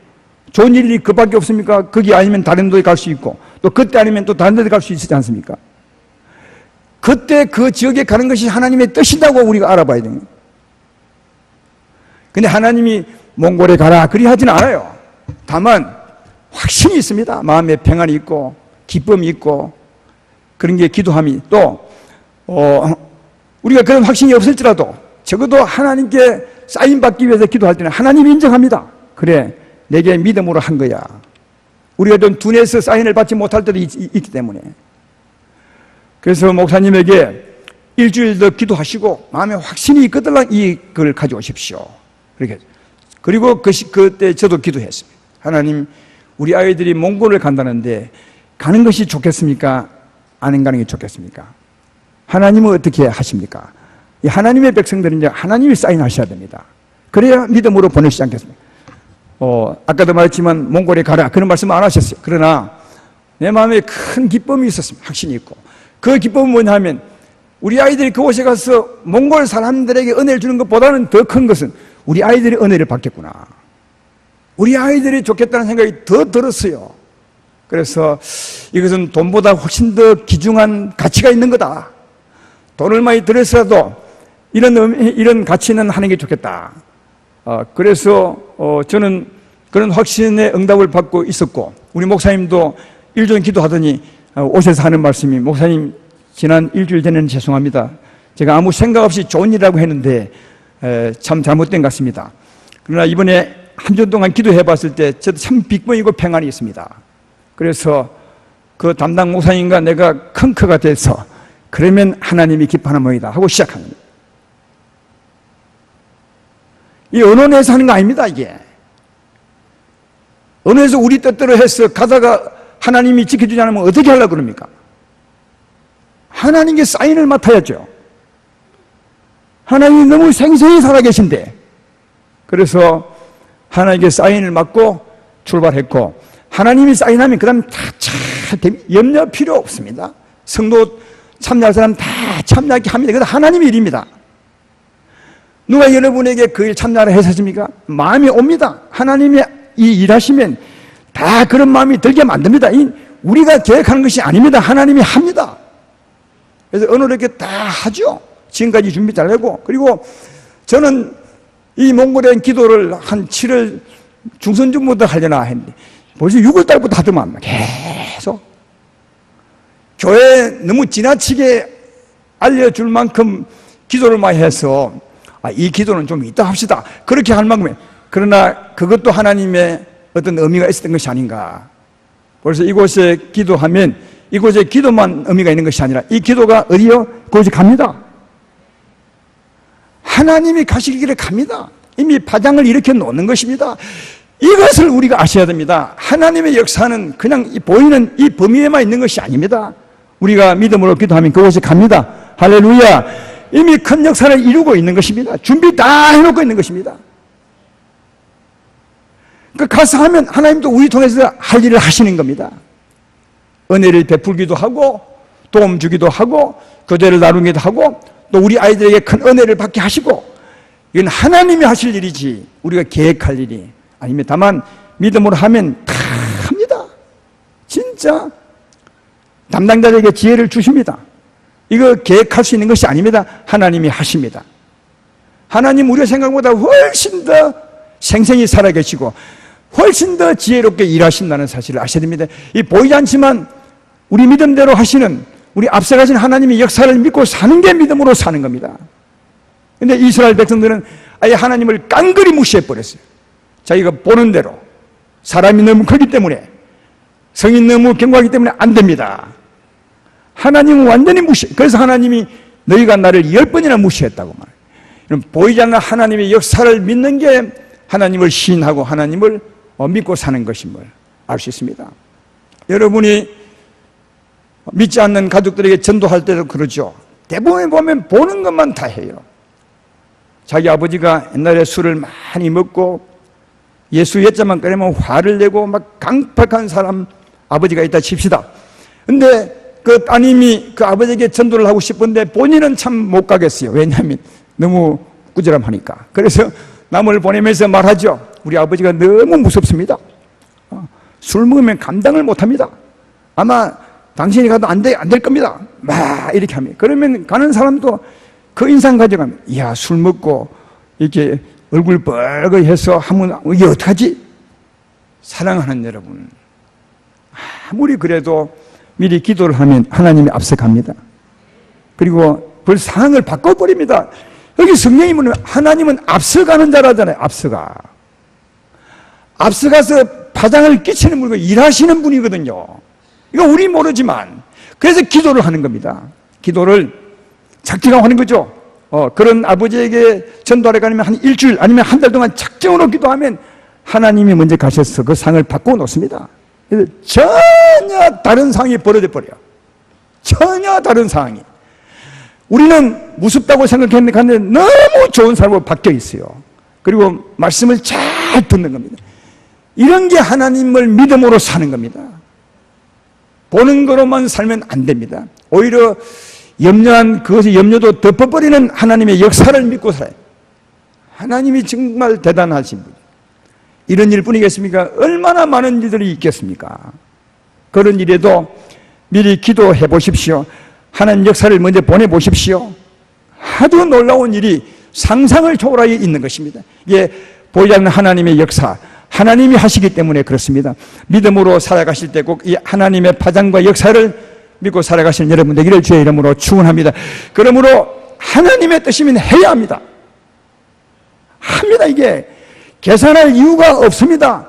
좋은 일이 그밖에 없습니까? 거기 아니면 다른 데에 갈 수 있고, 또 그때 아니면 또 다른 데 갈 수 있지 않습니까? 그때 그 지역에 가는 것이 하나님의 뜻이라고 우리가 알아봐야 됩니다. 근데 하나님이 몽골에 가라 그리 하진 않아요. 다만 확신이 있습니다. 마음에 평안이 있고 기쁨이 있고 그런 게 기도함이 또 우리가 그런 확신이 없을지라도 적어도 하나님께 사인 받기 위해서 기도할 때는 하나님이 인정합니다. 그래, 내게 믿음으로 한 거야. 우리가 좀 둔해서 사인을 받지 못할 때도 있기 때문에. 그래서 목사님에게 일주일 더 기도하시고 마음에 확신이 있거든 이걸 가져오십시오. 그렇게. 그리고 그때 저도 기도했습니다. 하나님, 우리 아이들이 몽골을 간다는데 가는 것이 좋겠습니까? 안 가는 게 좋겠습니까? 하나님은 어떻게 하십니까? 이 하나님의 백성들은 이제 하나님이 사인하셔야 됩니다. 그래야 믿음으로 보내시지 않겠습니까? 아까도 말했지만 몽골에 가라 그런 말씀 안 하셨어요. 그러나 내 마음에 큰 기쁨이 있었습니다. 확신이 있고. 그 기쁨은 뭐냐면 우리 아이들이 그곳에 가서 몽골 사람들에게 은혜를 주는 것보다는 더 큰 것은 우리 아이들이 은혜를 받겠구나. 우리 아이들이 좋겠다는 생각이 더 들었어요. 그래서 이것은 돈보다 훨씬 더 귀중한 가치가 있는 거다. 돈을 많이 들여서라도 이런 가치는 하는 게 좋겠다. 그래서 저는 그런 확신의 응답을 받고 있었고, 우리 목사님도 일주일 기도하더니 오셔서 하는 말씀이, 목사님 지난 일주일 전에는 죄송합니다. 제가 아무 생각 없이 좋은 일이라고 했는데 참 잘못된 것 같습니다. 그러나 이번에 한 주 동안 기도해 봤을 때 저도 참 빅보이고 평안이 있습니다. 그래서 그 담당 목사님과 내가 컨커가 돼서 그러면 하나님이 기뻐하는 모이다 하고 시작합니다. 이 언어에서 하는 거 아닙니다. 이게 언어에서 우리 뜻대로 해서 가다가 하나님이 지켜주지 않으면 어떻게 하려고 그럽니까? 하나님께 사인을 맡아야죠. 하나님이 너무 생생히 살아계신데, 그래서 하나님께 사인을 맡고 출발했고, 하나님이 사인하면 그 다음 다 염려 필요 없습니다. 성도 참여할 사람 다 참여하게 합니다. 그건 하나님의 일입니다. 누가 여러분에게 그 일 참여하라 해서십니까? 마음이 옵니다. 하나님이 이 일하시면 다 그런 마음이 들게 만듭니다. 우리가 계획하는 것이 아닙니다. 하나님이 합니다. 그래서 어느렇게 다 하죠. 지금까지 준비 잘하고. 그리고 저는 이 몽골에 기도를 한 7월 중순쯤부터 하려나 했는데 벌써 6월 달부터 하더만 계속 교회에 너무 지나치게 알려줄 만큼 기도를 많이 해서 이 기도는 좀 이따 합시다 그렇게 할 만큼에, 그러나 그것도 하나님의 어떤 의미가 있었던 것이 아닌가. 벌써 이곳에 기도하면 이곳에 기도만 의미가 있는 것이 아니라 이 기도가 어디요? 그곳에 갑니다. 하나님이 가실 길에 갑니다. 이미 파장을 일으켜 놓는 것입니다. 이것을 우리가 아셔야 됩니다. 하나님의 역사는 그냥 보이는 이 범위에만 있는 것이 아닙니다. 우리가 믿음으로 기도하면 그곳에 갑니다. 할렐루야. 이미 큰 역사를 이루고 있는 것입니다. 준비 다 해놓고 있는 것입니다. 그 가서 하면 하나님도 우리 통해서 할 일을 하시는 겁니다. 은혜를 베풀기도 하고 도움 주기도 하고 교제를 나누기도 하고 또 우리 아이들에게 큰 은혜를 받게 하시고, 이건 하나님이 하실 일이지 우리가 계획할 일이 아닙니다. 다만 믿음으로 하면 다 합니다. 진짜 담당자에게 지혜를 주십니다. 이거 계획할 수 있는 것이 아닙니다. 하나님이 하십니다. 하나님 우리의 생각보다 훨씬 더 생생히 살아계시고 훨씬 더 지혜롭게 일하신다는 사실을 아셔야 됩니다. 이 보이지 않지만 우리 믿음대로 하시는, 우리 앞서가신 하나님의 역사를 믿고 사는 게 믿음으로 사는 겁니다. 그런데 이스라엘 백성들은 아예 하나님을 깡그리 무시해버렸어요. 자기가 보는 대로, 사람이 너무 크기 때문에, 성이 너무 견고하기 때문에 안 됩니다. 하나님은 완전히 무시. 그래서 하나님이 너희가 나를 10번이나 무시했다고 말해요. 보이지 않는 하나님의 역사를 믿는 게 하나님을 시인하고 하나님을 믿고 사는 것임을 알 수 있습니다. 여러분이 믿지 않는 가족들에게 전도할 때도 그러죠. 대부분 보면 보는 것만 다 해요. 자기 아버지가 옛날에 술을 많이 먹고 예수 예자만 꺼내면 화를 내고 막 강팍한 사람 아버지가 있다 칩시다. 근데 그 따님이 그 아버지에게 전도를 하고 싶은데 본인은 참 못 가겠어요. 왜냐하면 너무 꾸지람하니까. 그래서 남을 보내면서 말하죠. 우리 아버지가 너무 무섭습니다. 술 먹으면 감당을 못합니다. 아마 당신이 가도 안 될 겁니다. 막 이렇게 합니다. 그러면 가는 사람도 그 인상 가져가면, 이야, 술 먹고 이렇게 얼굴 뻘겋게 해서 하면 이게 어떡하지? 사랑하는 여러분, 아무리 그래도 미리 기도를 하면 하나님이 앞서갑니다. 그리고 벌써 상황을 바꿔버립니다. 여기 성경이 뭐냐면 하나님은 앞서가는 자라잖아요. 앞서가서 파장을 끼치는 분이고 일하시는 분이거든요. 이거 우리 모르지만, 그래서 기도를 하는 겁니다. 기도를 작정하고 하는 거죠. 그런 아버지에게 전도하러 가면 한 일주일 아니면 한 달 동안 작정으로 기도하면 하나님이 먼저 가셔서 그 상을 바꿔 놓습니다. 그래서 전혀 다른 상황이 벌어져 버려요. 전혀 다른 상황이. 우리는 무섭다고 생각했는데 너무 좋은 사람으로 바뀌어 있어요. 그리고 말씀을 잘 듣는 겁니다. 이런 게 하나님을 믿음으로 사는 겁니다. 보는 거로만 살면 안 됩니다. 오히려 염려한 그것의 염려도 덮어버리는 하나님의 역사를 믿고 살아요. 하나님이 정말 대단하신 분. 이런 일뿐이겠습니까? 얼마나 많은 일들이 있겠습니까? 그런 일에도 미리 기도해 보십시오. 하나님 역사를 먼저 보내보십시오. 아주 놀라운 일이 상상을 초월하여 있는 것입니다. 이게 보이지 않는 하나님의 역사, 하나님이 하시기 때문에 그렇습니다. 믿음으로 살아가실 때 꼭 이 하나님의 파장과 역사를 믿고 살아가시는 여러분 되기를 주의 이름으로 축원합니다. 그러므로 하나님의 뜻이면 해야 합니다. 합니다. 이게 계산할 이유가 없습니다.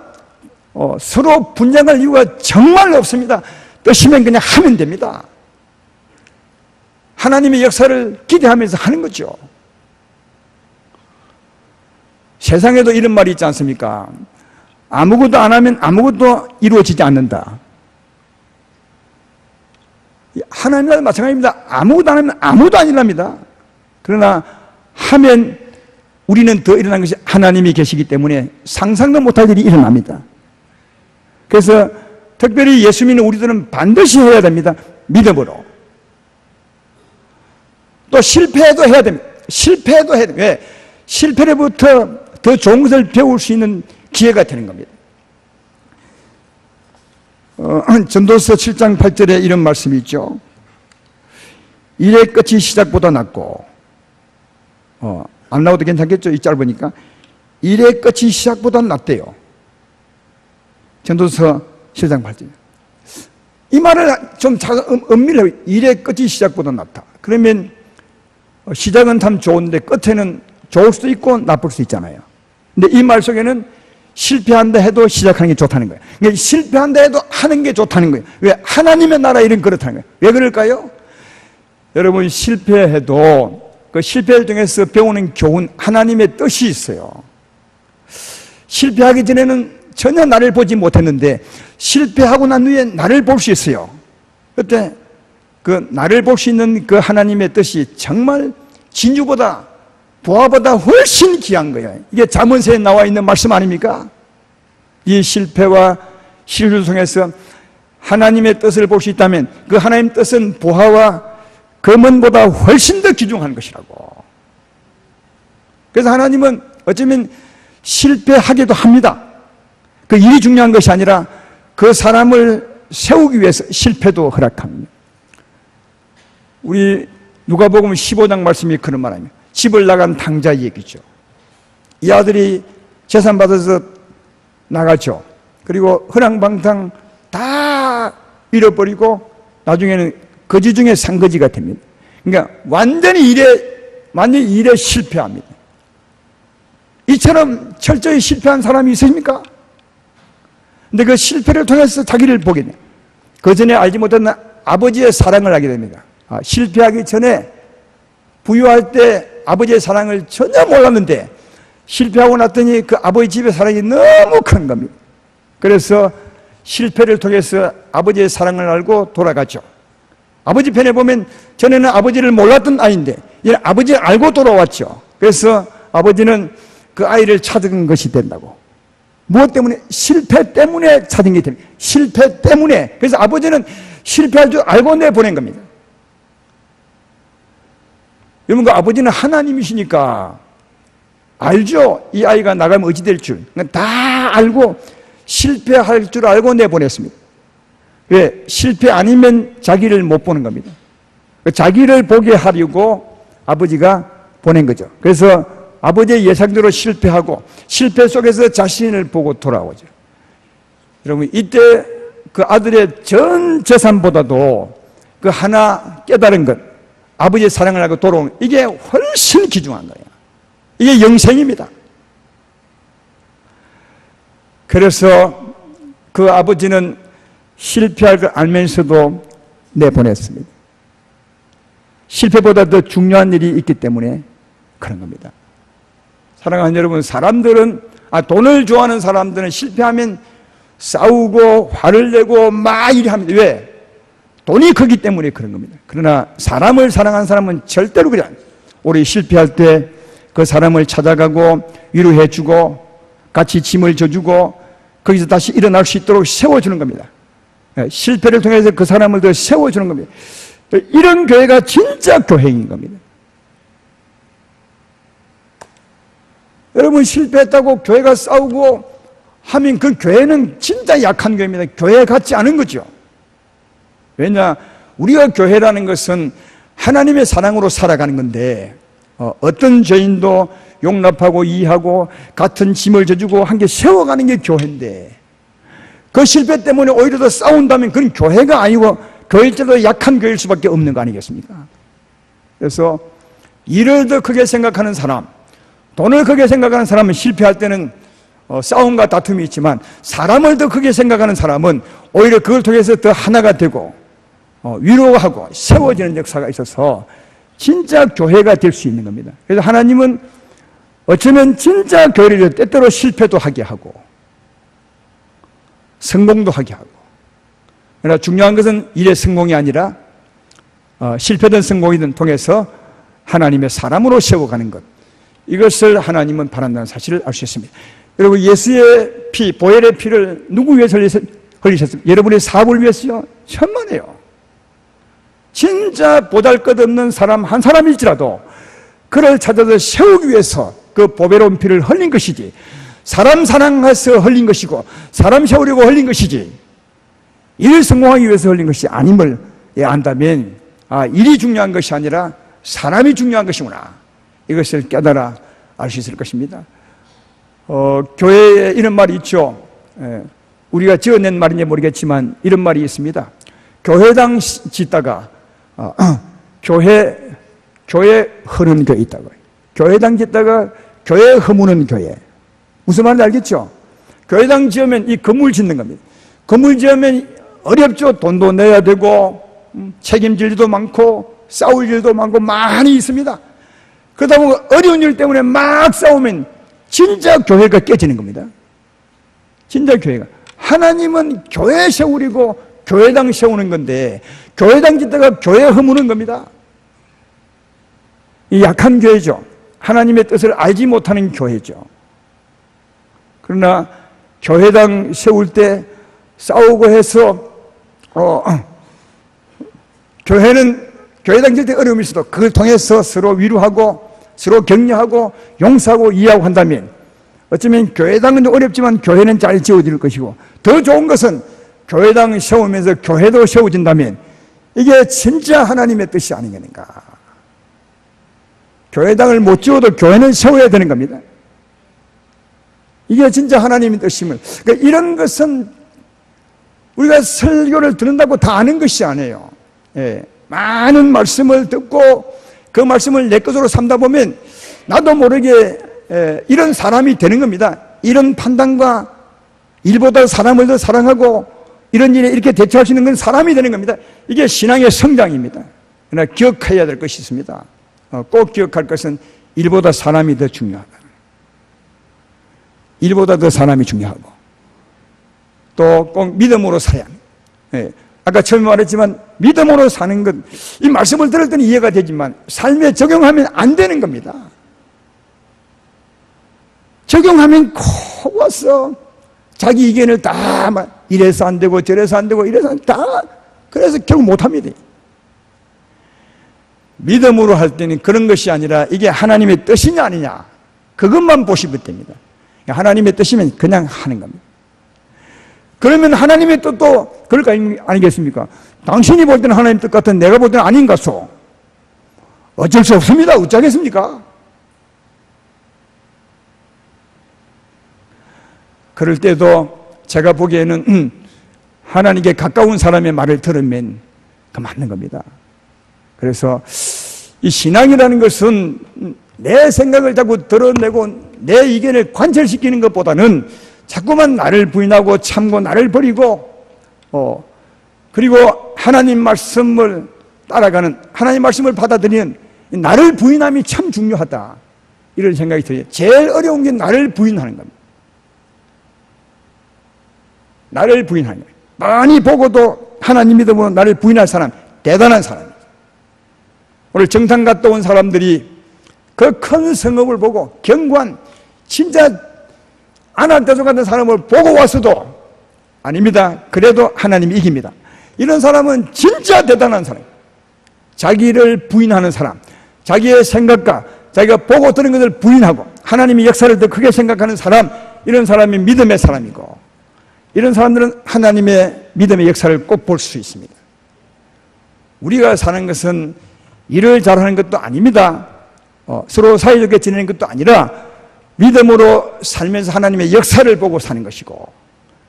서로 분쟁할 이유가 정말 없습니다. 뜻이면 그냥 하면 됩니다. 하나님의 역사를 기대하면서 하는 거죠. 세상에도 이런 말이 있지 않습니까? 아무것도 안 하면 아무것도 이루어지지 않는다. 하나님과 마찬가지입니다. 아무것도 안 하면 아무것도 안 일어납니다. 그러나 하면 우리는 더 일어난 것이 하나님이 계시기 때문에 상상도 못할 일이 일어납니다. 그래서 특별히 예수 믿는 우리들은 반드시 해야 됩니다. 믿음으로. 또 실패해도 해야 됩니다. 실패해도 해야 됩니다. 왜? 실패로부터 더 좋은 것을 배울 수 있는 기회가 되는 겁니다. 전도서 7장 8절에 이런 말씀이 있죠. 일의 끝이 시작보다 낫고, 안 나와도 괜찮겠죠? 이 짧으니까. 일의 끝이 시작보다 낫대요. 전도서 7장 8절. 이 말을 좀 엄밀해요. 일의 끝이 시작보다 낫다. 그러면 시작은 참 좋은데 끝에는 좋을 수도 있고 나쁠 수 있잖아요. 근데 이 말 속에는 실패한다 해도 시작하는 게 좋다는 거예요. 그러니까 실패한다 해도 하는 게 좋다는 거예요. 왜? 하나님의 나라 일은 그렇다는 거예요. 왜 그럴까요? 여러분, 실패해도 그 실패를 통해서 배우는 교훈, 하나님의 뜻이 있어요. 실패하기 전에는 전혀 나를 보지 못했는데 실패하고 난 후에 나를 볼 수 있어요. 그때 그 나를 볼 수 있는 그 하나님의 뜻이 정말 진주보다 보화보다 훨씬 귀한 거예요. 이게 잠언서에 나와 있는 말씀 아닙니까? 이 실패와 실수를 통해서 하나님의 뜻을 볼 수 있다면 그 하나님의 뜻은 보화와 금은보다 훨씬 더 귀중한 것이라고. 그래서 하나님은 어쩌면 실패하기도 합니다. 그 일이 중요한 것이 아니라 그 사람을 세우기 위해서 실패도 허락합니다. 우리 누가복음 15장 말씀이 그런 말입니다. 집을 나간 당자 얘기죠. 이 아들이 재산 받아서 나가죠. 그리고 허랑방탕 다 잃어버리고 나중에는 거지 중에 상거지가 됩니다. 그러니까 완전히 일에 실패합니다. 이처럼 철저히 실패한 사람이 있습니까? 근데 그 실패를 통해서 자기를 보게 돼요. 그 전에 알지 못했던 아버지의 사랑을 알게 됩니다. 실패하기 전에 부유할 때 아버지의 사랑을 전혀 몰랐는데 실패하고 났더니 그 아버지 집의 사랑이 너무 큰 겁니다. 그래서 실패를 통해서 아버지의 사랑을 알고 돌아가죠. 아버지 편에 보면 전에는 아버지를 몰랐던 아이인데 이제 아버지를 알고 돌아왔죠. 그래서 아버지는 그 아이를 찾은 것이 된다고. 무엇 때문에? 실패 때문에 찾은 게 됩니다. 실패 때문에. 그래서 아버지는 실패할 줄 알고 내보낸 겁니다. 여러분, 그 아버지는 하나님이시니까 알죠? 이 아이가 나가면 어찌 될 줄. 다 알고 실패할 줄 알고 내보냈습니다. 왜? 실패 아니면 자기를 못 보는 겁니다. 자기를 보게 하려고 아버지가 보낸 거죠. 그래서 아버지의 예상대로 실패하고 실패 속에서 자신을 보고 돌아오죠. 여러분, 이때 그 아들의 전 재산보다도 그 하나 깨달은 것, 아버지의 사랑을 알고 돌아오는, 이게 훨씬 귀중한 거예요. 이게 영생입니다. 그래서 그 아버지는 실패할 걸 알면서도 내보냈습니다. 실패보다 더 중요한 일이 있기 때문에 그런 겁니다. 사랑하는 여러분, 사람들은, 돈을 좋아하는 사람들은 실패하면 싸우고 화를 내고 막 이래 합니다. 왜? 돈이 크기 때문에 그런 겁니다. 그러나 사람을 사랑하는 사람은 절대로 그래 안. 우리 실패할 때 그 사람을 찾아가고 위로해주고 같이 짐을 져주고 거기서 다시 일어날 수 있도록 세워주는 겁니다. 실패를 통해서 그 사람을 더 세워주는 겁니다. 이런 교회가 진짜 교회인 겁니다. 여러분, 실패했다고 교회가 싸우고 하면 그 교회는 진짜 약한 교회입니다. 교회 같지 않은 거죠. 왜냐, 우리가 교회라는 것은 하나님의 사랑으로 살아가는 건데 어떤 죄인도 용납하고 이해하고 같은 짐을 져주고 함께 세워가는 게 교회인데 그 실패 때문에 오히려 더 싸운다면 그건 교회가 아니고 교회일지라도 약한 교회일 수밖에 없는 거 아니겠습니까? 그래서 일을 더 크게 생각하는 사람, 돈을 크게 생각하는 사람은 실패할 때는 싸움과 다툼이 있지만 사람을 더 크게 생각하는 사람은 오히려 그걸 통해서 더 하나가 되고 위로하고 세워지는 역사가 있어서 진짜 교회가 될 수 있는 겁니다. 그래서 하나님은 어쩌면 진짜 교회를 때때로 실패도 하게 하고 성공도 하게 하고, 그러나 중요한 것은 일의 성공이 아니라 실패든 성공이든 통해서 하나님의 사람으로 세워가는 것, 이것을 하나님은 바란다는 사실을 알 수 있습니다. 여러분, 예수의 피, 보혈의 피를 누구 위해서 흘리셨습니까? 여러분의 사업을 위해서요? 천만에요. 진짜 보잘것없는 사람 한 사람일지라도 그를 찾아서 세우기 위해서 그 보배로운 피를 흘린 것이지, 사람 사랑해서 흘린 것이고 사람 세우려고 흘린 것이지 일을 성공하기 위해서 흘린 것이 아님을 안다면 일이 중요한 것이 아니라 사람이 중요한 것이구나, 이것을 깨달아 알 수 있을 것입니다. 교회에 이런 말이 있죠. 우리가 지어낸 말인지 모르겠지만 이런 말이 있습니다. 교회당 짓다가 교회 흐르는 교회 있다고. 교회당 짓다가 교회 허무는 교회. 무슨 말인지 알겠죠? 교회당 지으면 이 건물 짓는 겁니다. 건물 지으면 어렵죠. 돈도 내야 되고 책임질 일도 많고 싸울 일도 많고 많이 있습니다. 그러다 보면 어려운 일 때문에 막 싸우면 진짜 교회가 깨지는 겁니다. 진짜 교회가. 하나님은 교회 세우리고 교회당 세우는 건데 교회당 짓다가 교회 허무는 겁니다. 이 약한 교회죠. 하나님의 뜻을 알지 못하는 교회죠. 그러나 교회당 세울 때 싸우고 해서 교회당 질 때 어려움이 있어도 그걸 통해서 서로 위로하고 서로 격려하고 용서하고 이해하고 한다면 어쩌면 교회당은 어렵지만 교회는 잘 지어질 것이고, 더 좋은 것은 교회당 세우면서 교회도 세워진다면 이게 진짜 하나님의 뜻이 아니겠는가. 교회당을 못 지어도 교회는 세워야 되는 겁니다. 이게 진짜 하나님의 뜻임을. 그러니까 이런 것은 우리가 설교를 듣는다고 다 아는 것이 아니에요. 많은 말씀을 듣고 그 말씀을 내 것으로 삼다 보면 나도 모르게 이런 사람이 되는 겁니다. 이런 판단과 일보다 사람을 더 사랑하고 이런 일에 이렇게 대처할 수 있는 건 사람이 되는 겁니다. 이게 신앙의 성장입니다. 그러나 기억해야 될 것이 있습니다. 꼭 기억할 것은 일보다 사람이 더 중요하다. 일보다 더 사람이 중요하고 또 꼭 믿음으로 살아야 합니다. 아까 처음에 말했지만 믿음으로 사는 것, 이 말씀을 들을 때는 이해가 되지만 삶에 적용하면 안 되는 겁니다. 적용하면 콕 와서 자기 의견을 다 이래서 안 되고 저래서 안 되고 이래서 다, 그래서 결국 못합니다. 믿음으로 할 때는 그런 것이 아니라 이게 하나님의 뜻이냐 아니냐 그것만 보시면 됩니다. 하나님의 뜻이면 그냥 하는 겁니다. 그러면 하나님의 뜻도 그럴 거 아니겠습니까? 당신이 볼 때는 하나님 뜻 같은 내가 볼 때는 아닌 것소. 어쩔 수 없습니다. 어쩌겠습니까? 그럴 때도 제가 보기에는 하나님께 가까운 사람의 말을 들으면 그 맞는 겁니다. 그래서 이 신앙이라는 것은 내 생각을 자꾸 드러내고 내 의견을 관철시키는 것보다는 자꾸만 나를 부인하고 참고 나를 버리고 그리고 하나님 말씀을 따라가는, 하나님 말씀을 받아들이는 나를 부인함이 참 중요하다, 이런 생각이 들어요. 제일 어려운 게 나를 부인하는 겁니다. 나를 부인하는 거예요. 많이 보고도 하나님 믿음으로 나를 부인할 사람, 대단한 사람이죠. 오늘 정상 갔다 온 사람들이 그 큰 성읍을 보고 경관, 진짜 아낙대소 같은 사람을 보고 왔어도 아닙니다. 그래도 하나님이 이깁니다. 이런 사람은 진짜 대단한 사람. 자기를 부인하는 사람, 자기의 생각과 자기가 보고 들은 것을 부인하고 하나님의 역사를 더 크게 생각하는 사람, 이런 사람이 믿음의 사람이고, 이런 사람들은 하나님의 믿음의 역사를 꼭 볼 수 있습니다. 우리가 사는 것은 일을 잘하는 것도 아닙니다. 서로 사이좋게 지내는 것도 아니라 믿음으로 살면서 하나님의 역사를 보고 사는 것이고,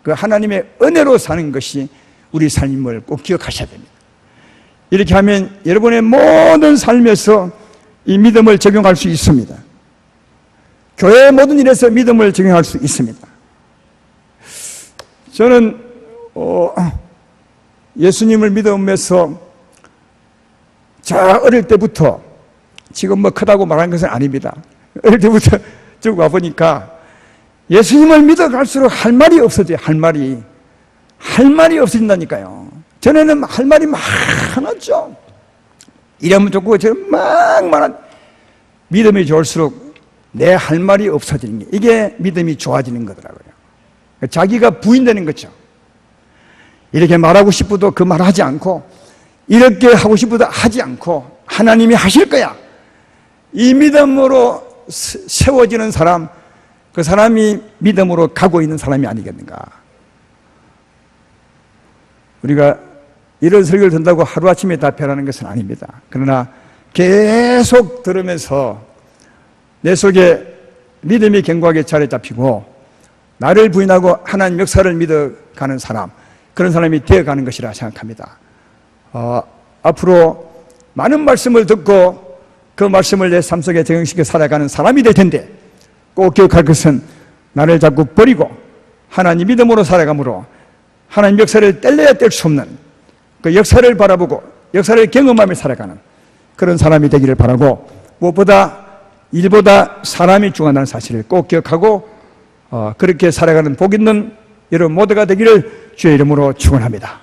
그 하나님의 은혜로 사는 것이 우리 삶임을 꼭 기억하셔야 됩니다. 이렇게 하면 여러분의 모든 삶에서 이 믿음을 적용할 수 있습니다. 교회의 모든 일에서 믿음을 적용할 수 있습니다. 저는 예수님을 믿으면서 어릴 때부터, 지금 뭐 크다고 말하는 것은 아닙니다. 어릴 때부터 쭉 와보니까 예수님을 믿어갈수록 할 말이 없어져요. 할 말이 없어진다니까요. 전에는 할 말이 많았죠. 이러면 좋고 저러면 막 많은, 믿음이 좋을수록 내 할 말이 없어지는 게, 이게 믿음이 좋아지는 거더라고요. 자기가 부인되는 거죠. 이렇게 말하고 싶어도 그 말 하지 않고, 이렇게 하고 싶어도 하지 않고 하나님이 하실 거야, 이 믿음으로 세워지는 사람, 그 사람이 믿음으로 가고 있는 사람이 아니겠는가. 우리가 이런 설교를 듣는다고 하루아침에 다 변하는 것은 아닙니다. 그러나 계속 들으면서 내 속에 믿음이 견고하게 자리 잡히고 나를 부인하고 하나님 역사를 믿어가는 사람, 그런 사람이 되어가는 것이라 생각합니다. 앞으로 많은 말씀을 듣고 그 말씀을 내 삶 속에 적용시켜 살아가는 사람이 될 텐데, 꼭 기억할 것은 나를 자꾸 버리고 하나님 믿음으로 살아가므로 하나님 역사를 뗄래야 뗄 수 없는 그 역사를 바라보고 역사를 경험하며 살아가는 그런 사람이 되기를 바라고, 무엇보다 일보다 사람이 중요하다는 사실을 꼭 기억하고 그렇게 살아가는 복 있는 여러분 모두가 되기를 주의 이름으로 축원합니다.